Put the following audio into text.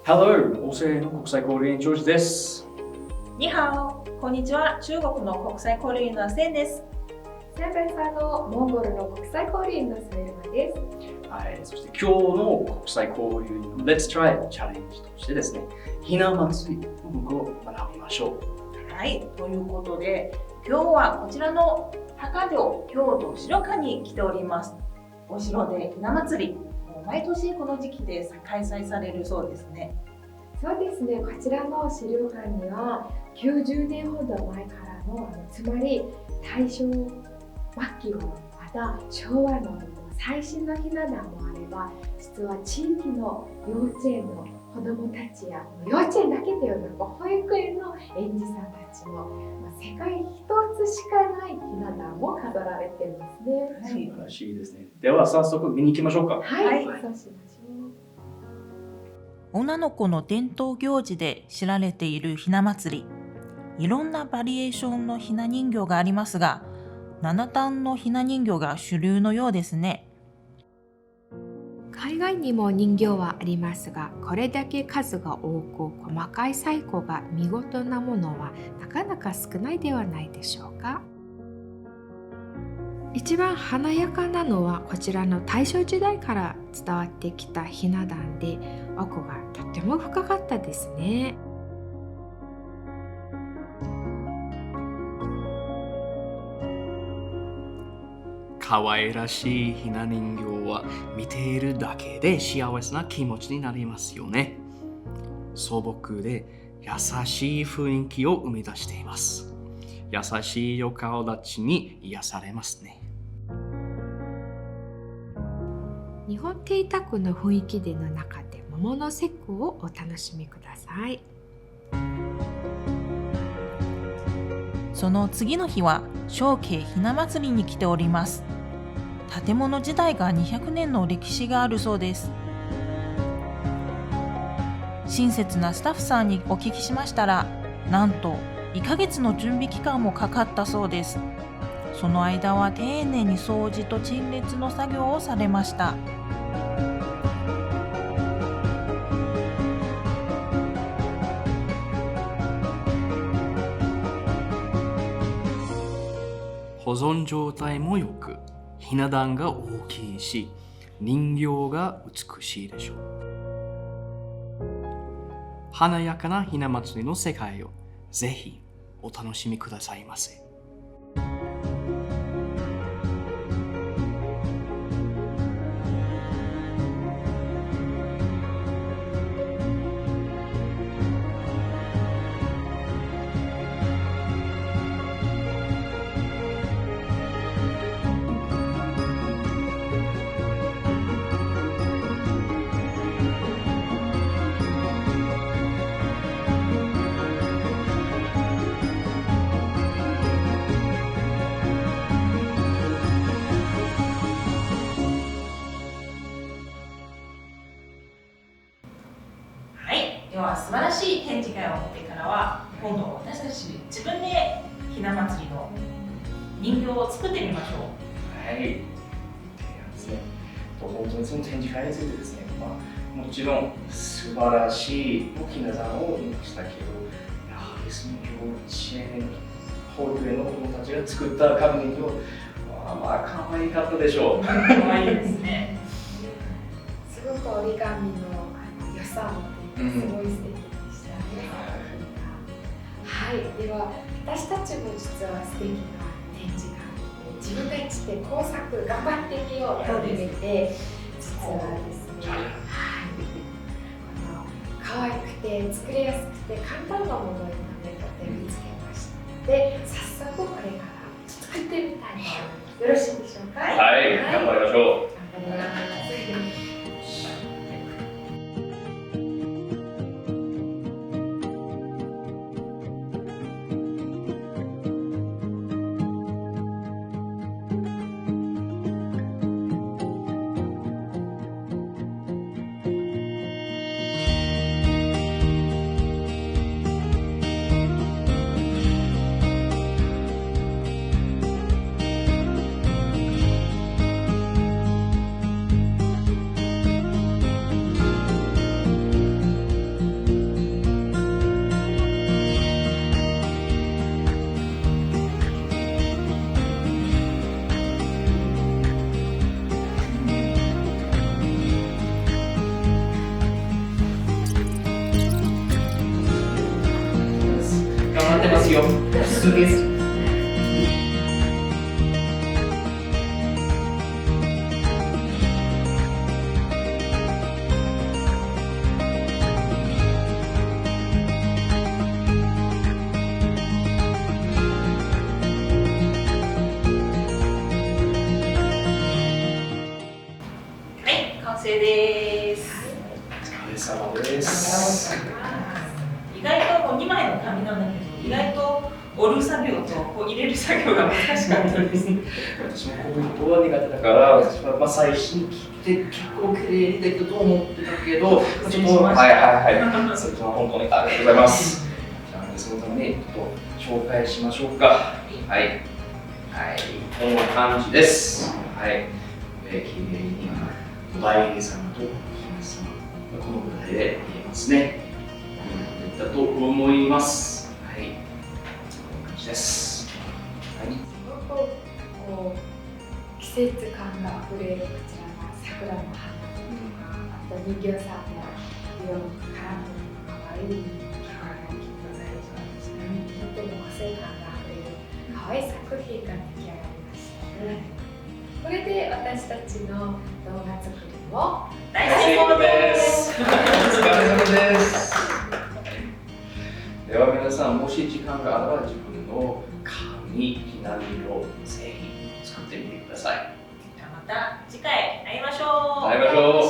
Hello! 大勢の国際交流員ジョージです。にはお、こんにちは。中国の国際交流員のセンです。センベイさんのモンゴルの国際交流員のスメルマです。はい、そして今日の国際交流員の Let's Try チャレンジとしてですね、ひな祭りの文句を学びましょう。はい、ということで、今日はこちらの高城京都白鹿に来ております。お城でひな祭り、毎年この時期で開催されるそうですね。そうですね、こちらの資料館には90年ほど前からの、つまり大正末期頃、また昭和の最新のひな壇もあれば、実は地域の幼稚園の子どもたちや幼稚園だけではなく保育園の園児さんたちの世界一つしかないひな壇も飾られていますね。はい、素晴らしいですね。では早速見に行きましょうか。はい、はいそうしましょう。女の子の伝統行事で知られているひな祭り。いろんなバリエーションのひな人形がありますが、七反のひな人形が主流のようですね。海外にも人形はありますが、これだけ数が多く細かい細工が見事なものはなかなか少ないではないでしょうか。一番華やかなのはこちらの大正時代から伝わってきたひな壇で、奥がとても深かったですね。可愛らしいひな人形は見ているだけで幸せな気持ちになりますよね。素朴で優しい雰囲気を生み出しています。優しいお顔立ちに癒されますね。日本邸宅の雰囲気での中で桃の節句をお楽しみください。その次の日は正慶ひな祭りに来ております。建物自体が200年の歴史があるそうです。親切なスタッフさんにお聞きしましたら、なんと1ヶ月の準備期間もかかったそうです。その間は丁寧に掃除と陳列の作業をされました。保存状態も良く、ひな壇が大きいし、人形が美しいでしょう。華やかなひな祭りの世界をぜひお楽しみくださいませ。では素晴らしい展示会を見てからは、今度私たち自分でひな祭りの人形を作ってみましょう。はい。提案ですね。本当にその展示会についてですね、もちろん素晴らしいひな壇を見ましたけど、やはりその幼稚園、保育園の子供たちが作った紙人形、可愛かったでしょう。可愛いですね。すごく折り紙の良さを持っていて、すごい素敵でしたね。はい、では私たちも実は素敵な展示があって、自分たちで工作頑張ってみようと決めて、実はですね、可愛くて作りやすくて簡単なものを今ネットで見つけましたので、早速これから作ってみたいと思います。よろしいでしょうか。はい、頑張りましょう。頑張ります。きです。はい、完成です。お疲れ様です。意外とこう2枚の紙なんだけど、意外と折る作業とこう入れる作業が難しかったです。私もこういうことは苦手だから、私はまあ最初に切って結構綺麗にできたと思ってたけど、ちょっとはい。それとは本当にありがとうございます。じゃあ、そのためにちょっと紹介しましょうか。はい。こんな感じです。はい。綺麗にお大栄様とお姫様がこの舞台で見えますね。できたと思います。はい。こんな感じです。はい。すごくこう季節感があふれるこちらが桜の花とか、あと人形さんの色絡む可愛い着物が着てたりとかですね、とっても個性感があふれる可愛い作品が出来上がりましたね。これで私たちの動画作りも大成功です。お疲れ様です。では皆さん、もし時間があれば自分の髪、ひな人形をぜひ作ってみてください。じゃあまた次回会いましょう。会いましょう。